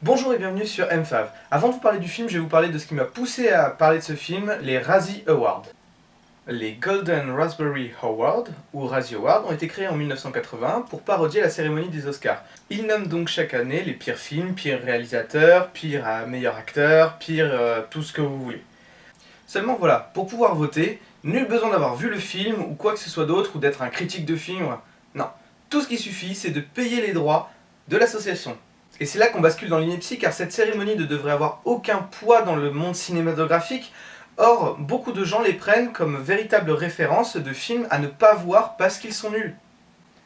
Bonjour et bienvenue sur MFAV. Avant de vous parler du film, je vais vous parler de ce qui m'a poussé à parler de ce film, les Razzie Awards. Les Golden Raspberry Awards, ou Razzie Awards, ont été créés en 1981 pour parodier la cérémonie des Oscars. Ils nomment donc chaque année les pires films, pires réalisateurs, pire meilleur acteur, pire tout ce que vous voulez. Seulement voilà, pour pouvoir voter, nul besoin d'avoir vu le film ou quoi que ce soit d'autre ou d'être un critique de film. Non, tout ce qui suffit, c'est de payer les droits de l'association. Et c'est là qu'on bascule dans l'ineptie car cette cérémonie ne devrait avoir aucun poids dans le monde cinématographique. Or, beaucoup de gens les prennent comme véritable référence de films à ne pas voir parce qu'ils sont nuls.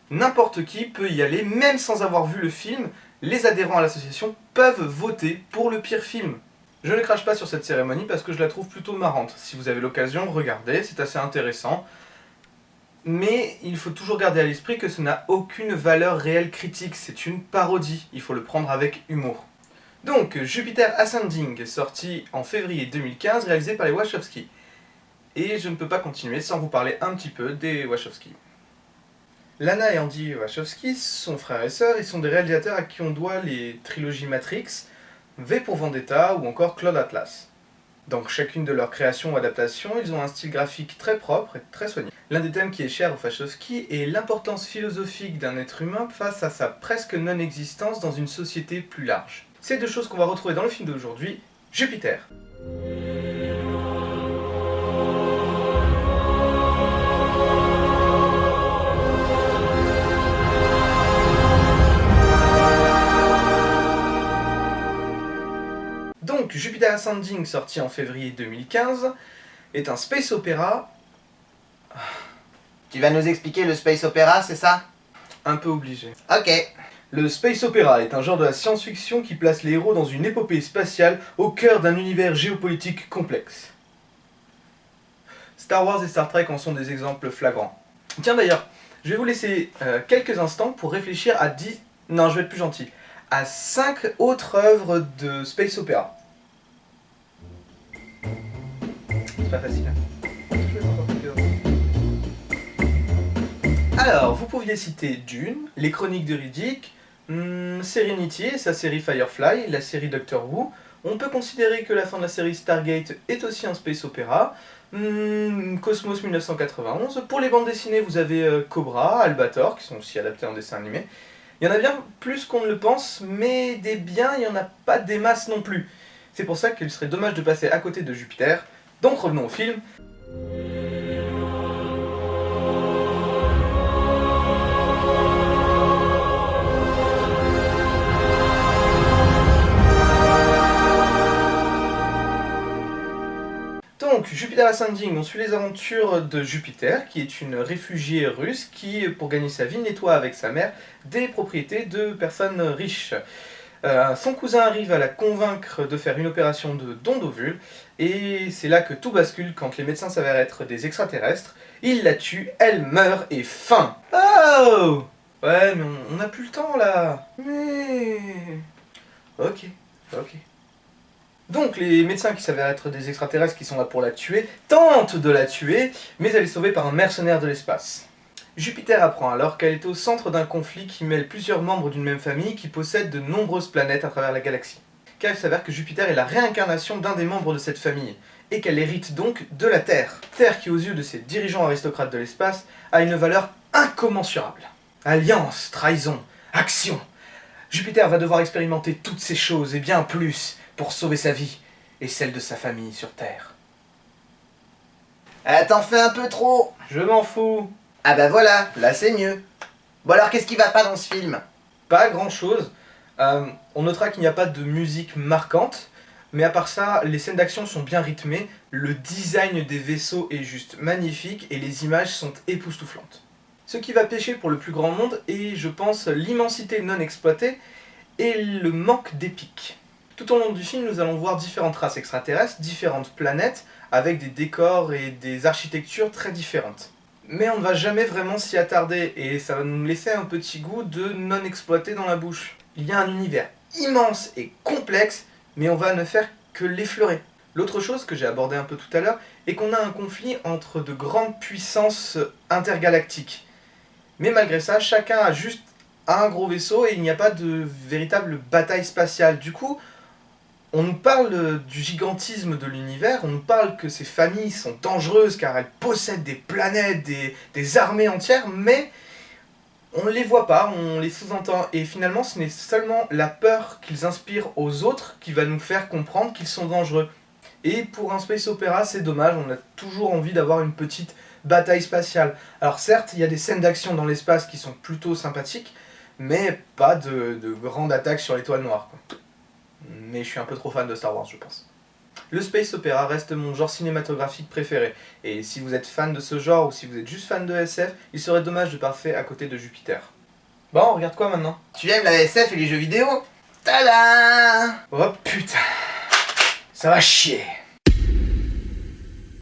N'importe qui peut y aller, même sans avoir vu le film, les adhérents à l'association peuvent voter pour le pire film. Je ne crache pas sur cette cérémonie parce que je la trouve plutôt marrante. Si vous avez l'occasion, regardez, c'est assez intéressant. Mais il faut toujours garder à l'esprit que ce n'a aucune valeur réelle critique, c'est une parodie, il faut le prendre avec humour. Donc, Jupiter Ascending, sorti en février 2015, réalisé par les Wachowski. Et je ne peux pas continuer sans vous parler un petit peu des Wachowski. Lana et Andy Wachowski sont frères et sœurs, ils sont des réalisateurs à qui on doit les trilogies Matrix, V pour Vendetta ou encore Cloud Atlas. Dans chacune de leurs créations ou adaptations, ils ont un style graphique très propre et très soigné. L'un des thèmes qui est cher aux Wachowski est l'importance philosophique d'un être humain face à sa presque non-existence dans une société plus large. C'est deux choses qu'on va retrouver dans le film d'aujourd'hui, Jupiter. Donc, Jupiter Ascending, sorti en février 2015, est un space opéra... Tu vas nous expliquer le space opéra, c'est ça? un peu obligé. Ok. Le space opéra est un genre de la science-fiction qui place les héros dans une épopée spatiale au cœur d'un univers géopolitique complexe. Star Wars et Star Trek en sont des exemples flagrants. Tiens d'ailleurs, je vais vous laisser quelques instants pour réfléchir à 10... Non, je vais être plus gentil. À 5 autres œuvres de space opéra. C'est pas facile, hein. Je vais encore quelques instants. Alors, vous pouviez citer Dune, Les Chroniques de Riddick, Serenity et sa série Firefly, la série Doctor Who. On peut considérer que la fin de la série Stargate est aussi un space opéra. Cosmos 1991. Pour les bandes dessinées, vous avez Cobra, Albator, qui sont aussi adaptés en dessin animé. Il y en a bien plus qu'on ne le pense, mais des biens, il n'y en a pas des masses non plus. C'est pour ça qu'il serait dommage de passer à côté de Jupiter. Donc revenons au film. Donc, Jupiter Ascending, on suit les aventures de Jupiter, qui est une réfugiée russe qui, pour gagner sa vie, nettoie avec sa mère des propriétés de personnes riches. Son cousin arrive à la convaincre de faire une opération de don d'ovule, et c'est là que tout bascule quand les médecins s'avèrent être des extraterrestres. Il la tue, elle meurt et fin. Oh! Ouais, mais on n'a plus le temps là. Mais... Ok. Donc les médecins qui s'avèrent être des extraterrestres qui sont là pour la tuer, tentent de la tuer, mais elle est sauvée par un mercenaire de l'espace. Jupiter apprend alors qu'elle est au centre d'un conflit qui mêle plusieurs membres d'une même famille qui possèdent de nombreuses planètes à travers la galaxie. Car il s'avère que Jupiter est la réincarnation d'un des membres de cette famille, et qu'elle hérite donc de la Terre. Terre qui aux yeux de ses dirigeants aristocrates de l'espace a une valeur incommensurable. Alliance, trahison, action. Jupiter va devoir expérimenter toutes ces choses et bien plus pour sauver sa vie et celle de sa famille sur Terre. T'en fais un peu trop. Je m'en fous. Ah bah voilà, là c'est mieux. Bon alors qu'est-ce qui va pas dans ce film? Pas grand chose. On notera qu'il n'y a pas de musique marquante, mais à part ça, les scènes d'action sont bien rythmées, le design des vaisseaux est juste magnifique et les images sont époustouflantes. Ce qui va pêcher pour le plus grand monde est, je pense, l'immensité non exploitée et le manque d'épique. Tout au long du film, nous allons voir différentes races extraterrestres, différentes planètes, avec des décors et des architectures très différentes. Mais on ne va jamais vraiment s'y attarder, et ça va nous laisser un petit goût de non exploité dans la bouche. Il y a un univers immense et complexe, mais on va ne faire que l'effleurer. L'autre chose que j'ai abordé un peu tout à l'heure est qu'on a un conflit entre de grandes puissances intergalactiques. Mais malgré ça, chacun a juste un gros vaisseau et il n'y a pas de véritable bataille spatiale. Du coup, on nous parle du gigantisme de l'univers, on nous parle que ces familles sont dangereuses car elles possèdent des planètes, des armées entières, mais on ne les voit pas, on les sous-entend. Et finalement, ce n'est seulement la peur qu'ils inspirent aux autres qui va nous faire comprendre qu'ils sont dangereux. Et pour un space opéra, c'est dommage, on a toujours envie d'avoir une petite bataille spatiale. Alors certes, il y a des scènes d'action dans l'espace qui sont plutôt sympathiques, mais pas de grande attaque sur l'étoile noire, quoi. Mais je suis un peu trop fan de Star Wars, je pense. Le space opéra reste mon genre cinématographique préféré, et si vous êtes fan de ce genre ou si vous êtes juste fan de SF, il serait dommage de passer à côté de Jupiter. Bon, on regarde quoi maintenant? Tu aimes la SF et les jeux vidéo? Tada! Oh putain, ça va chier.